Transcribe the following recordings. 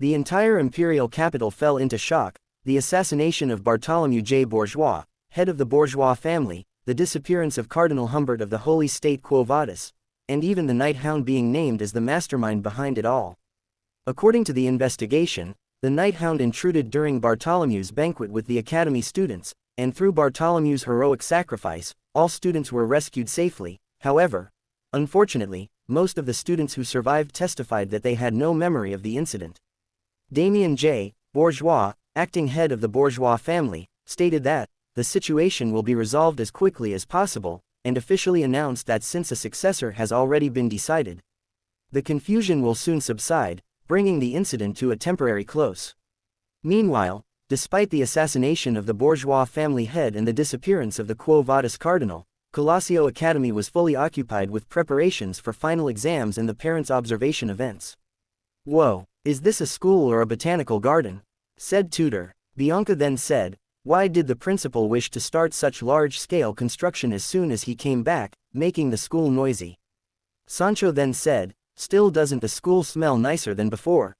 The entire imperial capital fell into shock. The assassination of Bartholomew J. Bourgeois, head of the Bourgeois family, the disappearance of Cardinal Humbert of the Holy State Quo Vadis, and even the Night Hound being named as the mastermind behind it all. According to the investigation, the Night Hound intruded during Bartholomew's banquet with the Academy students, and through Bartholomew's heroic sacrifice, all students were rescued safely. However, unfortunately, most of the students who survived testified that they had no memory of the incident. Damien J. Bourgeois, acting head of the Bourgeois family, stated that the situation will be resolved as quickly as possible, and officially announced that since a successor has already been decided, the confusion will soon subside, bringing the incident to a temporary close. Meanwhile, despite the assassination of the Bourgeois family head and the disappearance of the Quo Vadis cardinal, Colosseo Academy was fully occupied with preparations for final exams and the parents' observation events. "Whoa, is this a school or a botanical garden?" said tutor. Bianca then said, "Why did the principal wish to start such large-scale construction as soon as he came back, making the school noisy?" Sancho then said, "Still doesn't the school smell nicer than before?"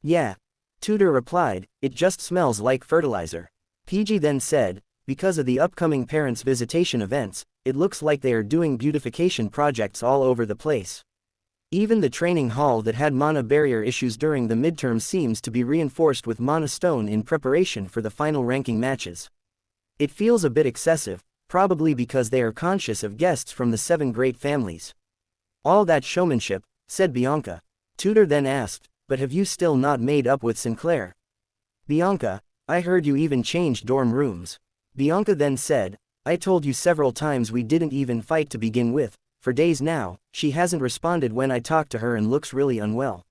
"Yeah." Tutor replied, "It just smells like fertilizer." PG then said, "Because of the upcoming parents' visitation events, it looks like they are doing beautification projects all over the place. Even the training hall that had mana barrier issues during the midterm seems to be reinforced with mana stone in preparation for the final ranking matches. It feels a bit excessive, probably because they are conscious of guests from the 7 great families." "All that showmanship," said Bianca. Tutor then asked, "But have you still not made up with Sinclair?" Bianca, "I heard you even changed dorm rooms." Bianca then said, "I told you several times we didn't even fight to begin with. For days now, she hasn't responded when I talk to her and looks really unwell.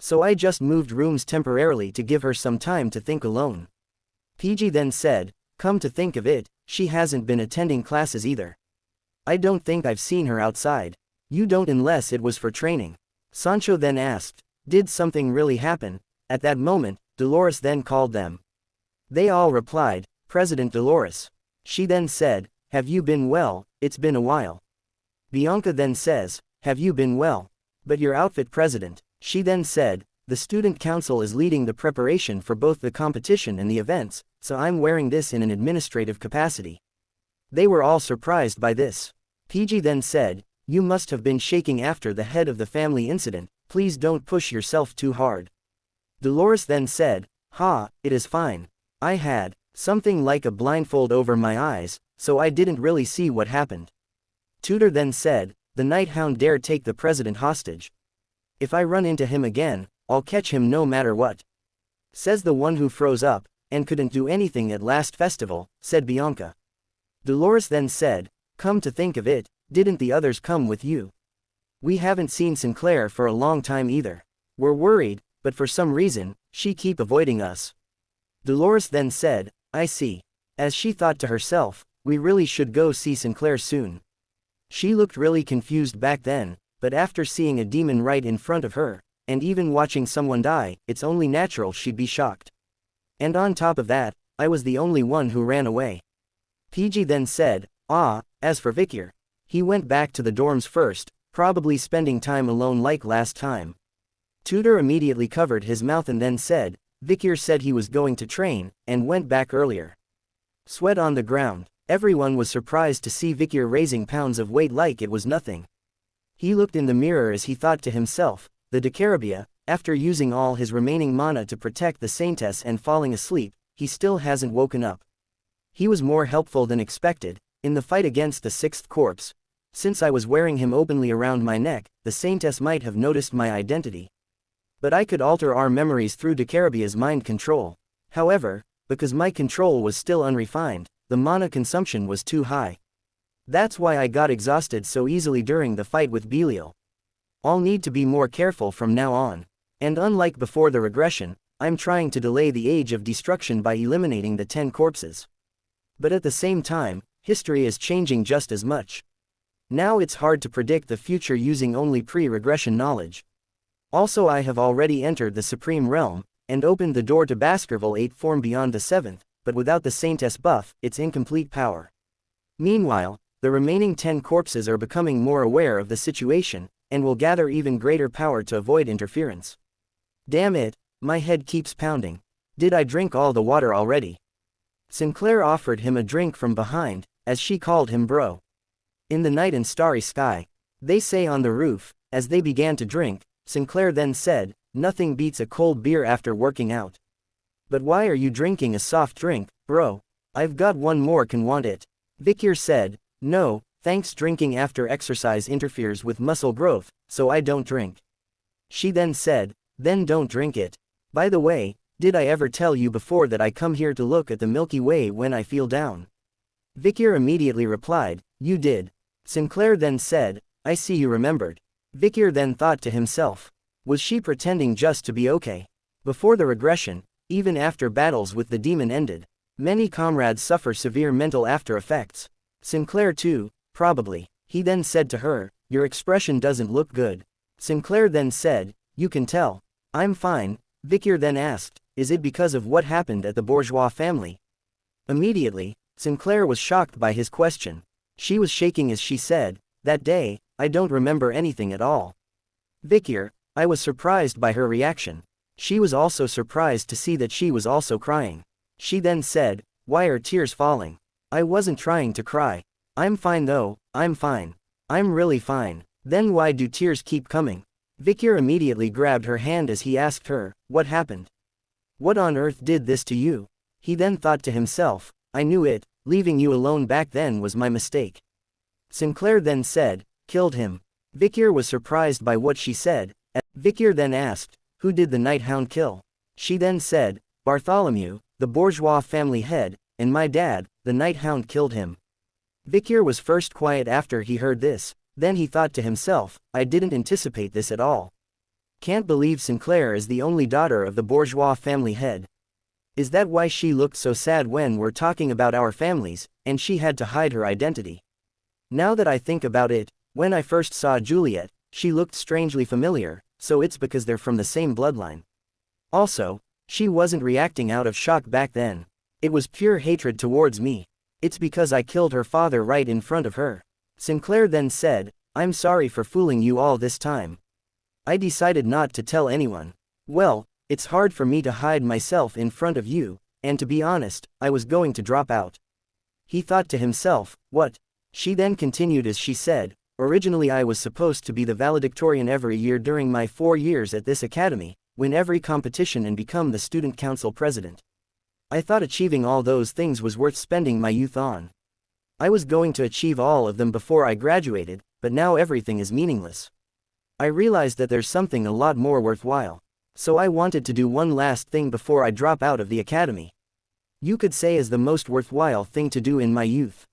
So I just moved rooms temporarily to give her some time to think alone." PG then said, "Come to think of it, she hasn't been attending classes either. I don't think I've seen her outside." "You don't unless it was for training." Sancho then asked, "Did something really happen?" At that moment, Dolores then called them. They all replied, "President Dolores." She then said, "Have you been well? It's been a while." Bianca then says, "Have you been well? But your outfit, President." She then said, "The student council is leading the preparation for both the competition and the events, so I'm wearing this in an administrative capacity." They were all surprised by this. PG then said, "You must have been shaking after the head of the family incident, please don't push yourself too hard." Dolores then said, It is fine. I had something like a blindfold over my eyes, so I didn't really see what happened." Tutor then said, "The Night Hound dare take the president hostage. If I run into him again, I'll catch him no matter what." Says the one who froze up, and couldn't do anything at last festival, said Bianca. Dolores then said, "Come to think of it, didn't the others come with you? We haven't seen Sinclair for a long time either. We're worried, but for some reason, she keep avoiding us." Dolores then said, "I see." As she thought to herself, "We really should go see Sinclair soon." She looked really confused back then, but after seeing a demon right in front of her, and even watching someone die, it's only natural she'd be shocked. And on top of that, I was the only one who ran away. PG then said, As for Vikier, he went back to the dorms first, probably spending time alone like last time." Tutor immediately covered his mouth and then said, "Vikier said he was going to train, and went back earlier." Sweat on the ground. Everyone was surprised to see Vikier raising pounds of weight like it was nothing. He looked in the mirror as he thought to himself, the Decarabia, after using all his remaining mana to protect the Saintess and falling asleep, he still hasn't woken up. He was more helpful than expected, in the fight against the 6th corpse. Since I was wearing him openly around my neck, the Saintess might have noticed my identity. But I could alter our memories through Decarabia's mind control. However, because my control was still unrefined, the mana consumption was too high. That's why I got exhausted so easily during the fight with Belial. I'll need to be more careful from now on. And unlike before the regression, I'm trying to delay the age of destruction by eliminating the 10 corpses. But at the same time, history is changing just as much. Now it's hard to predict the future using only pre-regression knowledge. Also, I have already entered the Supreme Realm, and opened the door to Baskerville 8 form beyond the 7th, but without the Saintess buff, it's incomplete power. Meanwhile, the remaining 10 corpses are becoming more aware of the situation, and will gather even greater power to avoid interference. Damn it, My head keeps pounding. Did I drink all the water already? Sinclair offered him a drink from behind, as she called him bro. In the night and starry sky, they say on the roof, as they began to drink, Sinclair then said, nothing beats a cold beer after working out. But why are you drinking a soft drink, bro? I've got one more, can want it. Vikir said, no, thanks, drinking after exercise interferes with muscle growth, so I don't drink. She then said, then don't drink it. By the way, did I ever tell you before that I come here to look at the Milky Way when I feel down? Vikir immediately replied, you did. Sinclair then said, I see you remembered. Vikir then thought to himself, was she pretending just to be okay? Before the regression, even after battles with the demon ended, many comrades suffer severe mental after effects. Sinclair too, probably. He then said to her, your expression doesn't look good. Sinclair then said, you can tell. I'm fine. Vikir then asked, is it because of what happened at the bourgeois family? Immediately, Sinclair was shocked by his question. She was shaking as she said, that day, I don't remember anything at all. Vikir, I was surprised by her reaction. She was also surprised to see that she was also crying. She then said, why are tears falling? I wasn't trying to cry. I'm fine though, I'm fine. I'm really fine. Then why do tears keep coming? Vikir immediately grabbed her hand as he asked her, what happened? What on earth did this to you? He then thought to himself, I knew it, leaving you alone back then was my mistake. Sinclair then said, killed him. Vikir was surprised by what she said. Vikir then asked, who did the Night Hound kill? She then said, Bartholomew, the bourgeois family head, and my dad, the Night Hound, killed him. Vikir was first quiet after he heard this, then he thought to himself, I didn't anticipate this at all. Can't believe Sinclair is the only daughter of the bourgeois family head. Is that why she looked so sad when we're talking about our families, and she had to hide her identity? Now that I think about it, when I first saw Juliet, she looked strangely familiar, so it's because they're from the same bloodline. Also, she wasn't reacting out of shock back then. It was pure hatred towards me. It's because I killed her father right in front of her. Sinclair then said, I'm sorry for fooling you all this time. I decided not to tell anyone. Well, it's hard for me to hide myself in front of you, and to be honest, I was going to drop out. He thought to himself, what? She then continued as she said, originally I was supposed to be the valedictorian every year during my 4 years at this academy, win every competition and become the student council president. I thought achieving all those things was worth spending my youth on. I was going to achieve all of them before I graduated, but now everything is meaningless. I realized that there's something a lot more worthwhile. So I wanted to do one last thing before I drop out of the academy. You could say is the most worthwhile thing to do in my youth.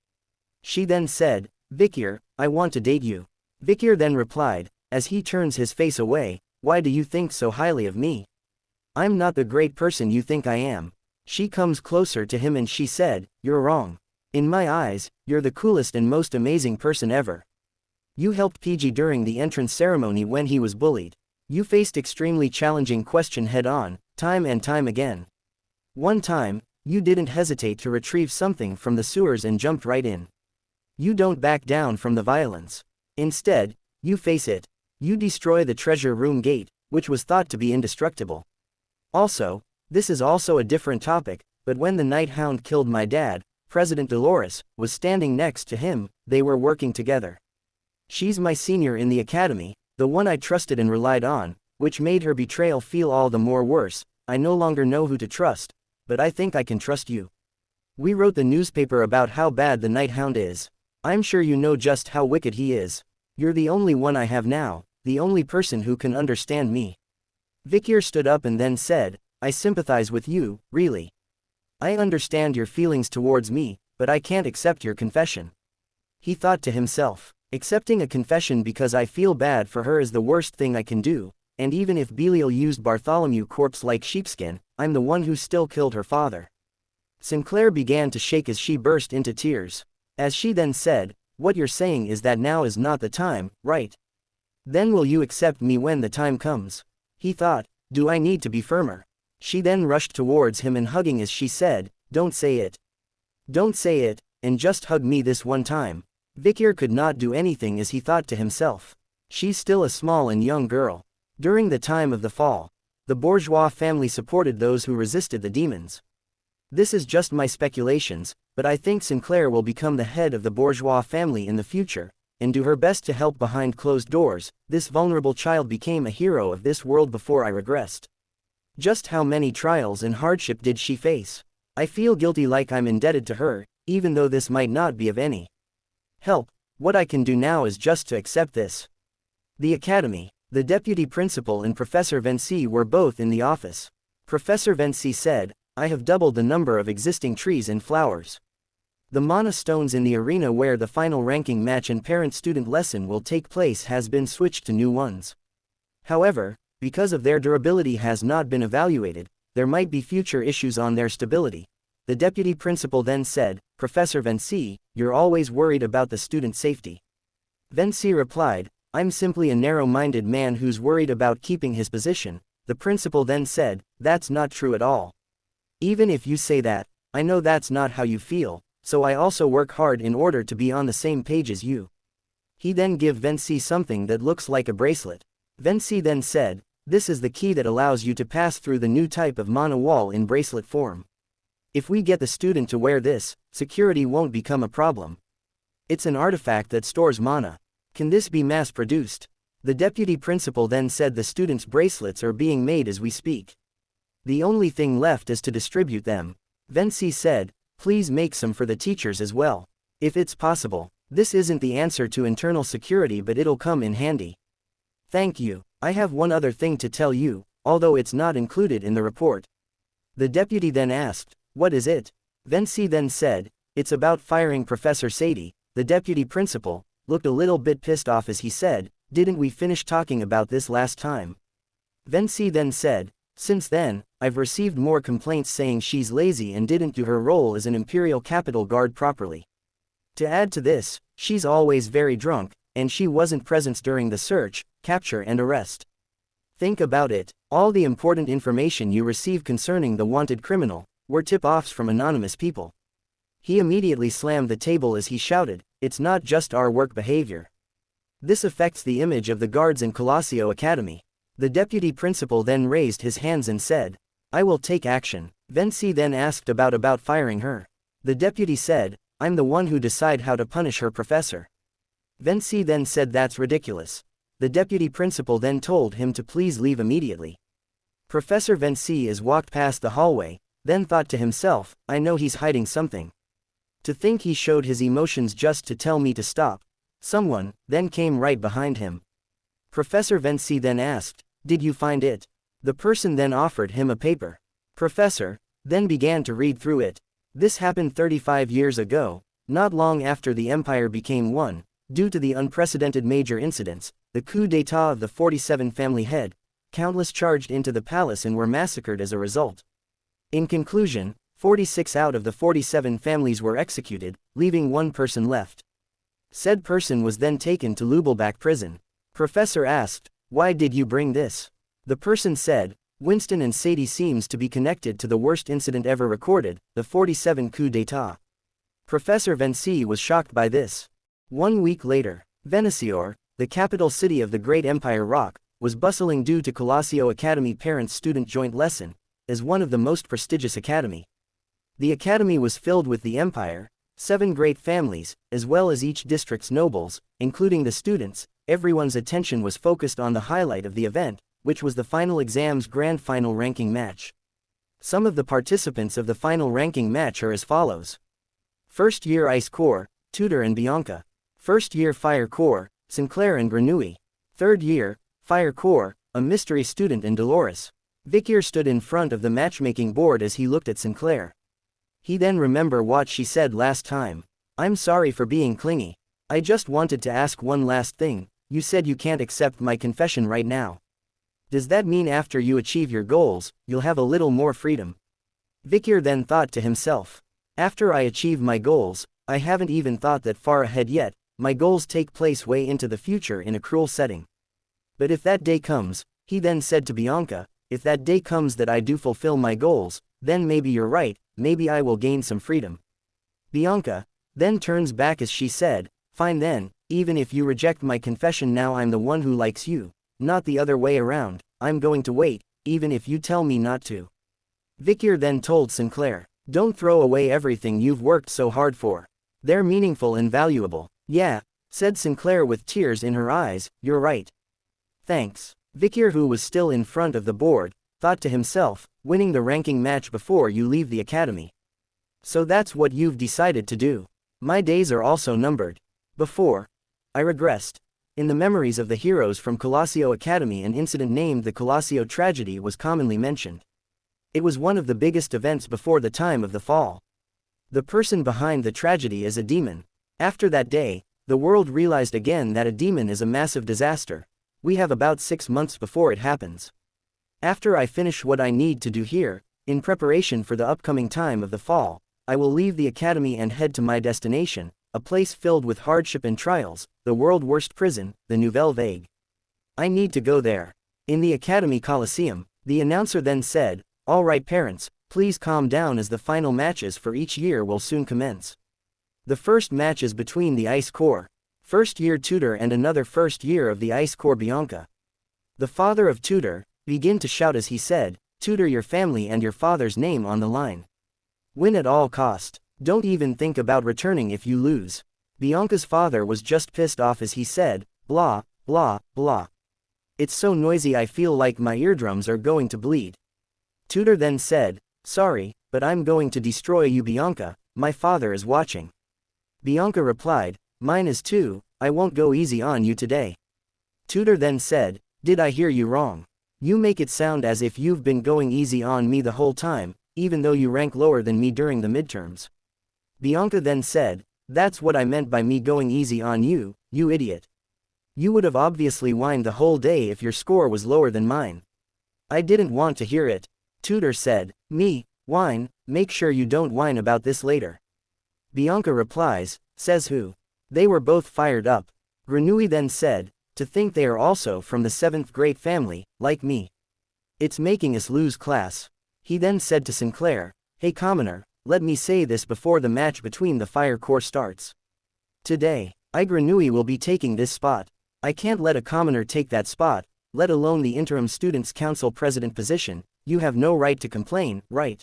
She then said, Vikir, I want to date you. Vikir then replied, as he turns his face away, why do you think so highly of me? I'm not the great person you think I am. She comes closer to him and she said, you're wrong. In my eyes, you're the coolest and most amazing person ever. You helped PG during the entrance ceremony when he was bullied. You faced extremely challenging question head-on, time and time again. One time, you didn't hesitate to retrieve something from the sewers and jumped right in. You don't back down from the violence. Instead, you face it. You destroy the treasure room gate, which was thought to be indestructible. Also, this is also a different topic, but when the Night Hound killed my dad, President Dolores was standing next to him, they were working together. She's my senior in the academy, the one I trusted and relied on, which made her betrayal feel all the more worse. I no longer know who to trust, but I think I can trust you. We wrote the newspaper about how bad the Night Hound is. I'm sure you know just how wicked he is. You're the only one I have now, the only person who can understand me. Vikir stood up and then said, I sympathize with you, really. I understand your feelings towards me, but I can't accept your confession. He thought to himself, accepting a confession because I feel bad for her is the worst thing I can do, and even if Belial used Bartholomew corpse like sheepskin, I'm the one who still killed her father. Sinclair began to shake as she burst into tears. As she then said, what you're saying is that now is not the time, right? Then will you accept me when the time comes? He thought, do I need to be firmer? She then rushed towards him and hugging as she said, don't say it. Don't say it, and just hug me this one time. Vikir could not do anything as he thought to himself. She's still a small and young girl. During the time of the fall, The bourgeois family supported those who resisted the demons. This is just my speculations, but I think Sinclair will become the head of the bourgeois family in the future, and do her best to help behind closed doors. This vulnerable child became a hero of this world before I regressed. Just how many trials and hardship did she face? I feel guilty, like I'm indebted to her, even though this might not be of any help. What I can do now is just to accept this. The academy. The deputy principal and Professor Vinci were both in the office. Professor Vinci said, I have doubled the number of existing trees and flowers. The mana stones in the arena where the final ranking match and parent-student lesson will take place has been switched to new ones. However, because of their durability has not been evaluated, there might be future issues on their stability. The deputy principal then said, Professor Vinci, you're always worried about the student safety. Vinci replied, I'm simply a narrow-minded man who's worried about keeping his position. The principal then said, that's not true at all. Even if you say that, I know that's not how you feel, so I also work hard in order to be on the same page as you. He then gave Vinci something that looks like a bracelet. Vinci then said, this is the key that allows you to pass through the new type of mana wall in bracelet form. If we get the student to wear this, security won't become a problem. It's an artifact that stores mana. Can this be mass-produced? The deputy principal then said the students' bracelets are being made as we speak. The only thing left is to distribute them. Vinci said, please make some for the teachers as well. If it's possible. This isn't the answer to internal security, but it'll come in handy. Thank you. I have one other thing to tell you, although it's not included in the report. The deputy then asked, what is it? Vinci then said, it's about firing Professor Sadie. The deputy principal looked a little bit pissed off as he said, didn't we finish talking about this last time? Vinci then said, since then, I've received more complaints saying she's lazy and didn't do her role as an Imperial Capital Guard properly. To add to this, she's always very drunk, and she wasn't present during the search, capture and arrest. Think about it, all the important information you receive concerning the wanted criminal were tip-offs from anonymous people. He immediately slammed the table as he shouted, it's not just our work behavior. This affects the image of the guards in Colosseo Academy. The deputy principal then raised his hands and said, I will take action. Vinci then asked about firing her. The deputy said, I'm the one who decide how to punish her, professor. Vinci then said that's ridiculous. The deputy principal then told him to please leave immediately. Professor Vinci is walked past the hallway, then thought to himself, I know he's hiding something. To think he showed his emotions just to tell me to stop. Someone then came right behind him. Professor Vinci then asked, did you find it? The person then offered him a paper. Professor then began to read through it. This happened 35 years ago, not long after the empire became one, due to the unprecedented major incidents, the coup d'état of the 47 family head. Countless charged into the palace and were massacred as a result. In conclusion, 46 out of the 47 families were executed, leaving one person left. Said person was then taken to Lubelbach prison. Professor asked, why did you bring this? The person said, Winston and Sadie seems to be connected to the worst incident ever recorded, the 47 coup d'état. Professor Vinci was shocked by this. 1 week later, Venecior, the capital city of the great empire Rock, was bustling due to Colosseo Academy parent-student joint lesson, as one of the most prestigious academy. The academy was filled with the empire, 7 great families, as well as each district's nobles, including the students. Everyone's attention was focused on the highlight of the event, which was the final exam's grand final ranking match. Some of the participants of the final ranking match are as follows. First year Ice Corps, Tudor and Bianca. First year Fire Corps, Sinclair and Granui. Third year, Fire Corps, a mystery student and Dolores. Vikier stood in front of the matchmaking board as he looked at Sinclair. He then remembered what she said last time. I'm sorry for being clingy. I just wanted to ask one last thing. You said you can't accept my confession right now. Does that mean after you achieve your goals, you'll have a little more freedom? Vikier then thought to himself. After I achieve my goals, I haven't even thought that far ahead yet. My goals take place way into the future in a cruel setting. But if that day comes, he then said to Bianca, if that day comes that I do fulfill my goals, then maybe you're right, maybe I will gain some freedom. Bianca then turns back as she said, fine then, even if you reject my confession now, I'm the one who likes you, not the other way around. I'm going to wait. even if you tell me not to. Vikyr then told Sinclair, don't throw away everything you've worked so hard for. They're meaningful and valuable. Yeah, said Sinclair with tears in her eyes, you're right. Thanks. Vikyr, who was still in front of the board, thought to himself, winning the ranking match before you leave the academy. So that's what you've decided to do. My days are also numbered. Before. I regressed. In the memories of the heroes from Colosseo Academy, an incident named the Colosseo Tragedy was commonly mentioned. It was one of the biggest events before the time of the fall. The person behind the tragedy is a demon. After that day, the world realized again that a demon is a massive disaster. We have about 6 months before it happens. After I finish what I need to do here, in preparation for the upcoming time of the fall, I will leave the academy and head to my destination, a place filled with hardship and trials, the world's worst prison, the Nouvelle Vague. I need to go there. In the academy Colosseum, the announcer then said, all right parents, please calm down as the final matches for each year will soon commence. The first match is between the Ice Corps first year tutor and another first year of the Ice Corps Bianca. The father of tutor began to shout as he said, tutor your family and your father's name on the line. Win at all cost. Don't even think about returning if you lose. Bianca's father was just pissed off as he said, blah, blah, blah. It's so noisy I feel like my eardrums are going to bleed. Tutor then said, sorry, but I'm going to destroy you Bianca, my father is watching. Bianca replied, mine is too, I won't go easy on you today. Tutor then said, did I hear you wrong? You make it sound as if you've been going easy on me the whole time, even though you rank lower than me during the midterms. Bianca then said, that's what I meant by me going easy on you, you idiot. You would have obviously whined the whole day if your score was lower than mine. I didn't want to hear it. Tutor said, me, whine, make sure you don't whine about this later. Bianca replies, says who? They were both fired up. Grenouille then said, to think they are also from the 7th grade family, like me. It's making us lose class. He then said to Sinclair, hey commoner, let me say this before the match between the Fire Corps starts. Today, I Grenouille will be taking this spot. I can't let a commoner take that spot, let alone the interim students' council president position. You have no right to complain, right?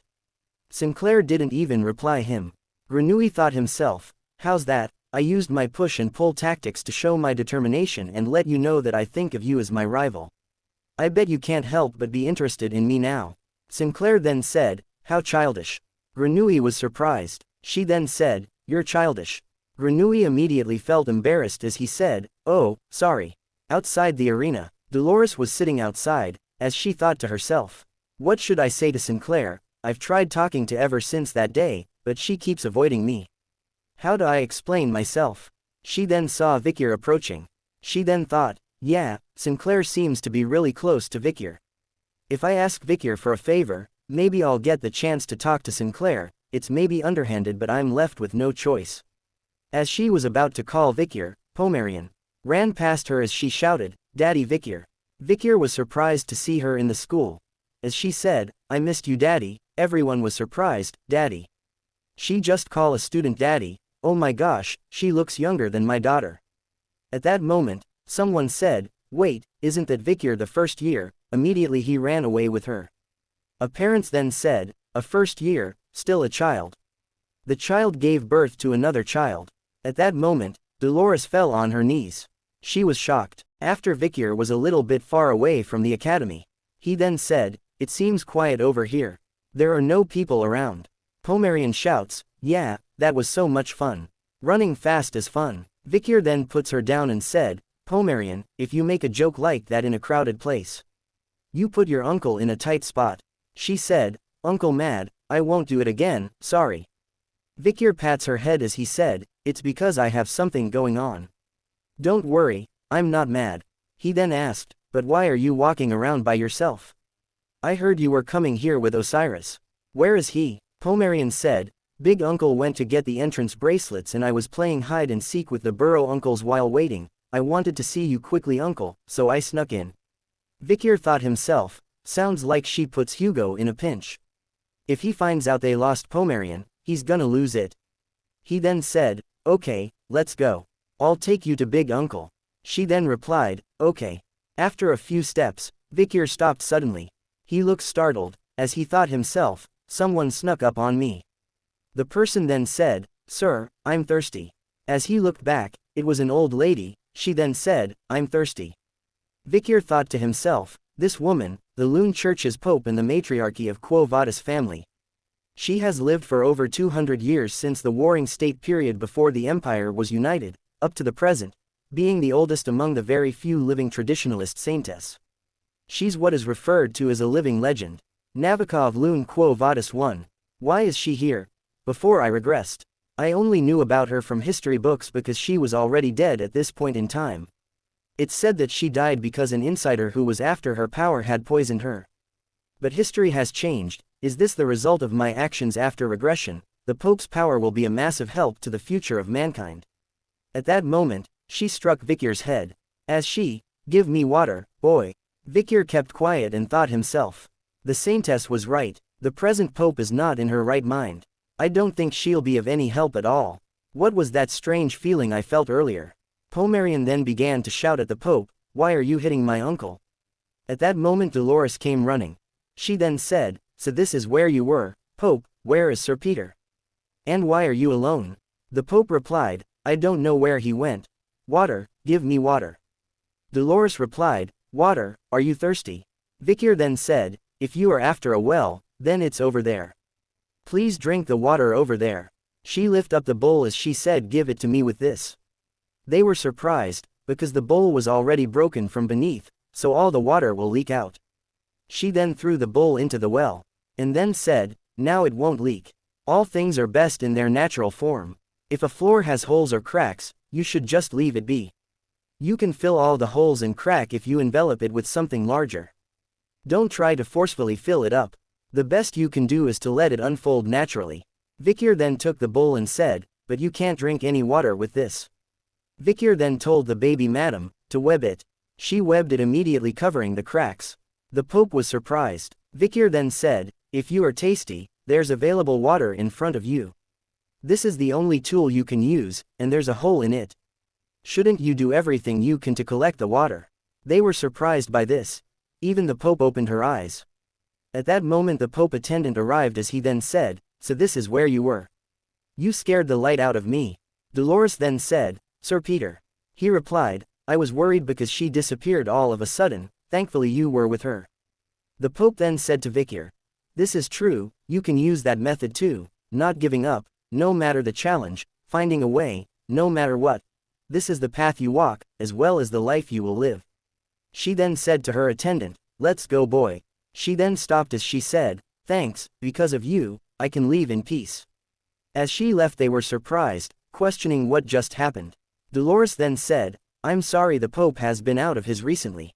Sinclair didn't even reply him. Grenouille thought himself, how's that? I used my push and pull tactics to show my determination and let you know that I think of you as my rival. I bet you can't help but be interested in me now. Sinclair then said, how childish. Grenouille was surprised. She then said, you're childish. Grenouille immediately felt embarrassed as he said, oh, sorry. Outside the arena, Dolores was sitting outside, as she thought to herself, what should I say to Sinclair? I've tried talking to ever since that day, but she keeps avoiding me. How do I explain myself? She then saw Vikyr approaching. She then thought, yeah, Sinclair seems to be really close to Vikyr. If I ask Vikyr for a favor, maybe I'll get the chance to talk to Sinclair. It's maybe underhanded but I'm left with no choice. As she was about to call Vikyr, Pomerian ran past her as she shouted, Daddy Vikyr. Vikyr was surprised to see her in the school. As she said, I missed you Daddy, everyone was surprised, Daddy. She just call a student Daddy, oh my gosh, she looks younger than my daughter. At that moment, someone said, wait, isn't that Vikyr the first year? Immediately he ran away with her. A parent then said, a first year, still a child. The child gave birth to another child. At that moment, Dolores fell on her knees. She was shocked. After Vikyr was a little bit far away from the academy. He then said, it seems quiet over here. There are no people around. Pomerian shouts, yeah, that was so much fun. Running fast is fun. Vikyr then puts her down and said, Pomerian, if you make a joke like that in a crowded place, you put your uncle in a tight spot. She said, Uncle mad, I won't do it again, sorry. Vikyr pats her head as he said, it's because I have something going on. Don't worry, I'm not mad. He then asked, but why are you walking around by yourself? I heard you were coming here with Osiris. Where is he? Pomerian said, Big Uncle went to get the entrance bracelets and I was playing hide and seek with the burrow uncles while waiting. I wanted to see you quickly uncle, so I snuck in. Vikyr thought himself, sounds like she puts Hugo in a pinch. If he finds out they lost Pomerian, he's gonna lose it. He then said, okay, let's go. I'll take you to Big Uncle. She then replied, okay. After a few steps, Vikyr stopped suddenly. He looked startled, as he thought himself, someone snuck up on me. The person then said, "Sir, I'm thirsty." As he looked back, it was an old lady. She then said, "I'm thirsty." Vikir thought to himself, this woman, the Lune Church's Pope and the matriarchy of Quo Vadis family. She has lived for over 200 years since the Warring State period before the Empire was united, up to the present, being the oldest among the very few living traditionalist saintess. She's what is referred to as a living legend. Navika of Lune Quo Vadis 1. Why is she here? Before I regressed. I only knew about her from history books because she was already dead at this point in time. It's said that she died because an insider who was after her power had poisoned her. But history has changed. Is this the result of my actions after regression? The Pope's power will be a massive help to the future of mankind. At that moment, she struck Vikir's head. As she, "Give me water, boy." Vikir kept quiet and thought himself. The saintess was right. The present Pope is not in her right mind. I don't think she'll be of any help at all. What was that strange feeling I felt earlier? Pomerian then began to shout at the Pope, "Why are you hitting my uncle?" At that moment Dolores came running. She then said, "So this is where you were, Pope, where is Sir Peter? And why are you alone?" The Pope replied, "I don't know where he went." "Water, give me water." Dolores replied, "Water, are you thirsty?" Vikir then said, "If you are after a well, then it's over there. Please drink the water over there." She lifted up the bowl as she said, "Give it to me with this." They were surprised, because the bowl was already broken from beneath, so all the water will leak out. She then threw the bowl into the well, and then said, "Now it won't leak. All things are best in their natural form. If a floor has holes or cracks, you should just leave it be. You can fill all the holes and crack if you envelop it with something larger. Don't try to forcefully fill it up. The best you can do is to let it unfold naturally." Vikir then took the bowl and said, "But you can't drink any water with this." Vikir then told the baby madam to web it. She webbed it, immediately covering the cracks. The Pope was surprised. Vikir then said, "If you are tasty, there's available water in front of you. This is the only tool you can use, and there's a hole in it. Shouldn't you do everything you can to collect the water?" They were surprised by this. Even the Pope opened her eyes. At that moment the Pope attendant arrived as he then said, "So this is where you were. You scared the light out of me." Dolores then said, "Sir Peter." He replied, "I was worried because she disappeared all of a sudden, thankfully you were with her." The Pope then said to Vikir, "This is true, you can use that method too, not giving up, no matter the challenge, finding a way, no matter what. This is the path you walk, as well as the life you will live." She then said to her attendant, "Let's go, boy." She then stopped as she said, "Thanks, because of you, I can leave in peace." As she left they were surprised, questioning what just happened. Dolores then said, "I'm sorry the Pope has been out of his recently.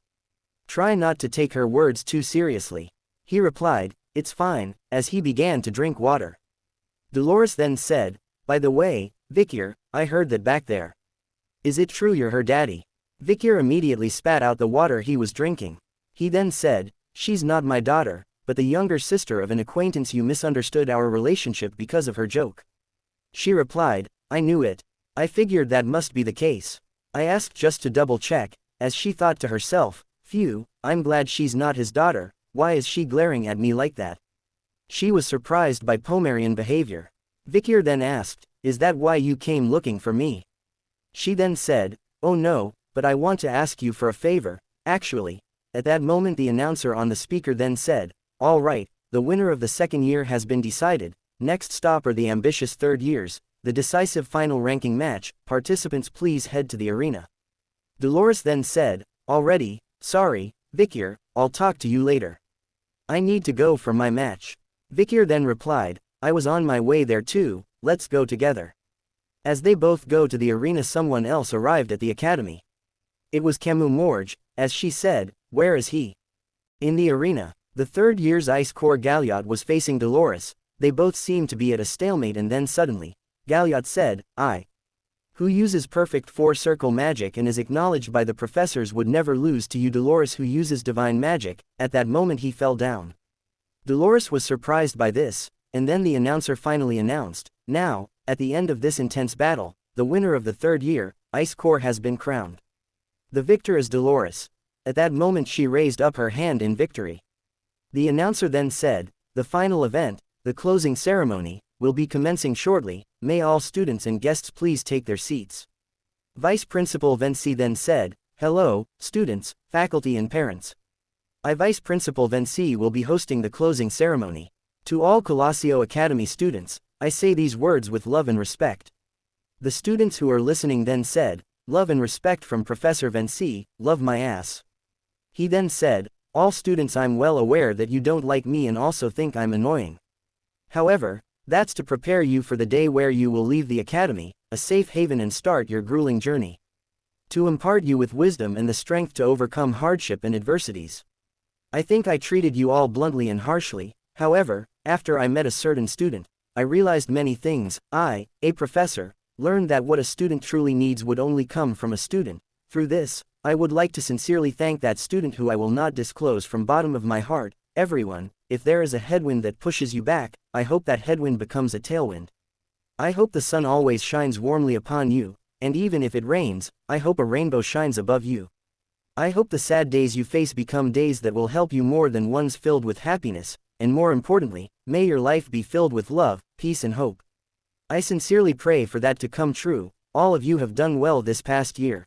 Try not to take her words too seriously." He replied, "It's fine," as he began to drink water. Dolores then said, "By the way, Vikir, I heard that back there. Is it true you're her daddy?" Vikir immediately spat out the water he was drinking. He then said, "She's not my daughter, but the younger sister of an acquaintance. You misunderstood our relationship because of her joke." She replied, "I knew it. I figured that must be the case. I asked just to double check," as she thought to herself, "Phew, I'm glad she's not his daughter. Why is she glaring at me like that?" She was surprised by Pomerian behavior. Vikir then asked, "Is that why you came looking for me?" She then said, "Oh no, but I want to ask you for a favor, actually." At that moment the announcer on the speaker then said, "All right, the winner of the second year has been decided. Next stop are the ambitious third years, the decisive final ranking match. Participants please head to the arena." Dolores then said, "Already, sorry, Vikir, I'll talk to you later. I need to go for my match." Vikir then replied, "I was on my way there too, let's go together." As they both go to the arena someone else arrived at the academy. It was Camus Morge, as she said, "Where is he?" In the arena, the third year's Ice Core Galliot was facing Dolores. They both seemed to be at a stalemate, and then suddenly, Galliot said, "I, who uses perfect four-circle magic and is acknowledged by the professors, would never lose to you, Dolores, who uses divine magic." At that moment he fell down. Dolores was surprised by this, and then the announcer finally announced, "Now, at the end of this intense battle, the winner of the third year, Ice Core, has been crowned. The victor is Dolores." At that moment she raised up her hand in victory. The announcer then said, "The final event, the closing ceremony, will be commencing shortly. May all students and guests please take their seats." Vice Principal Vinci then said, "Hello, students, faculty and parents. I Vice Principal Vinci will be hosting the closing ceremony. To all Colosseo Academy students, I say these words with love and respect." The students who are listening then said, "Love and respect from Professor Vinci, love my ass." He then said, "All students, I'm well aware that you don't like me and also think I'm annoying. However, that's to prepare you for the day where you will leave the academy, a safe haven, and start your grueling journey. To impart you with wisdom and the strength to overcome hardship and adversities. I think I treated you all bluntly and harshly. However, after I met a certain student, I realized many things. I, a professor, learned that what a student truly needs would only come from a student. Through this, I would like to sincerely thank that student who I will not disclose from bottom of my heart. Everyone, if there is a headwind that pushes you back, I hope that headwind becomes a tailwind. I hope the sun always shines warmly upon you, and even if it rains, I hope a rainbow shines above you. I hope the sad days you face become days that will help you more than ones filled with happiness, and more importantly, may your life be filled with love, peace and hope. I sincerely pray for that to come true. All of you have done well this past year.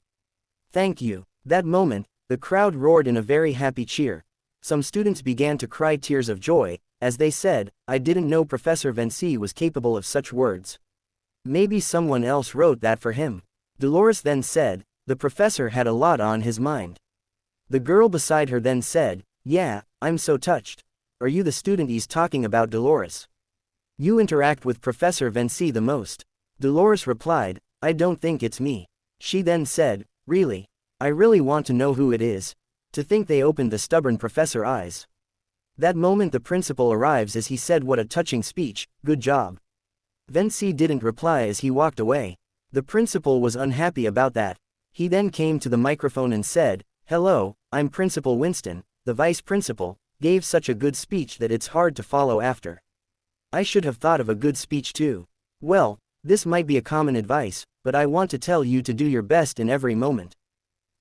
Thank you." That moment, the crowd roared in a very happy cheer. Some students began to cry tears of joy, as they said, "I didn't know Professor Vinci was capable of such words. Maybe someone else wrote that for him." Dolores then said, "The professor had a lot on his mind." The girl beside her then said, "Yeah, I'm so touched. Are you the student he's talking about, Dolores? You interact with Professor Vinci the most." Dolores replied, "I don't think it's me." She then said, "Really? I really want to know who it is." To think they opened the stubborn professor eyes. That moment the principal arrives as he said, "What a touching speech, good job." Vinci didn't reply as he walked away. The principal was unhappy about that. He then came to the microphone and said, "Hello, I'm Principal Winston, the vice principal, gave such a good speech that it's hard to follow after. I should have thought of a good speech too. Well, this might be a common advice, but I want to tell you to do your best in every moment.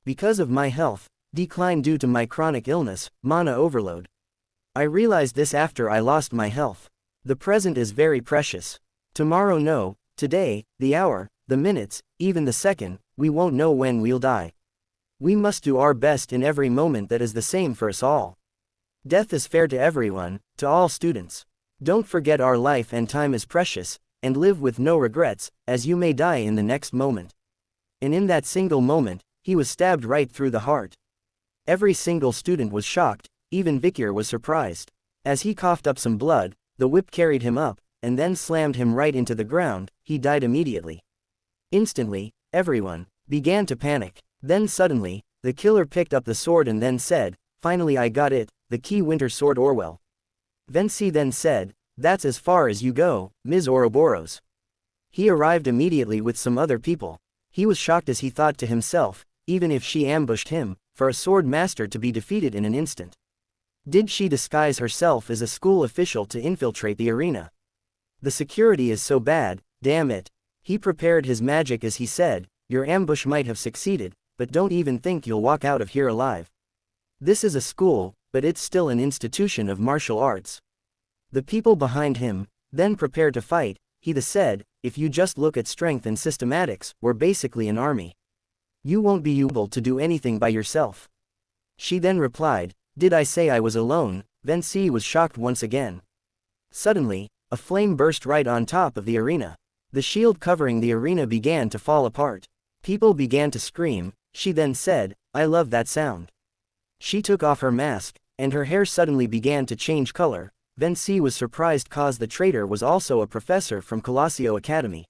Because of my health decline due to my chronic illness, mana overload. I realized this after I lost my health. The present is very precious. Tomorrow no, today, the hour, the minutes, even the second, we won't know when we'll die. We must do our best in every moment. That is the same for us all. Death is fair to everyone, to all students. Don't forget our life and time is precious, and live with no regrets, as you may die in the next moment." And in that single moment, he was stabbed right through the heart. Every single student was shocked, even Victor was surprised. As he coughed up some blood, the whip carried him up, and then slammed him right into the ground. He died immediately. Instantly, everyone began to panic. Then suddenly, the killer picked up the sword and then said, "Finally I got it, the key winter sword Orwell." Vinci then said, "That's as far as you go, Ms. Ouroboros." He arrived immediately with some other people. He was shocked as he thought to himself, even if she ambushed him, for a sword master to be defeated in an instant. Did she disguise herself as a school official to infiltrate the arena? The security is so bad, damn it. He prepared his magic as he said, "Your ambush might have succeeded, but don't even think you'll walk out of here alive. This is a school, but it's still an institution of martial arts." The people behind him then prepared to fight. He said, "If you just look at strength and systematics, we're basically an army. You won't be able to do anything by yourself." She then replied, "Did I say I was alone?" Vinci was shocked once again. Suddenly, a flame burst right on top of the arena. The shield covering the arena began to fall apart. People began to scream. She then said, "I love that sound." She took off her mask, and her hair suddenly began to change color. Vinci was surprised cause the traitor was also a professor from Colosseo Academy.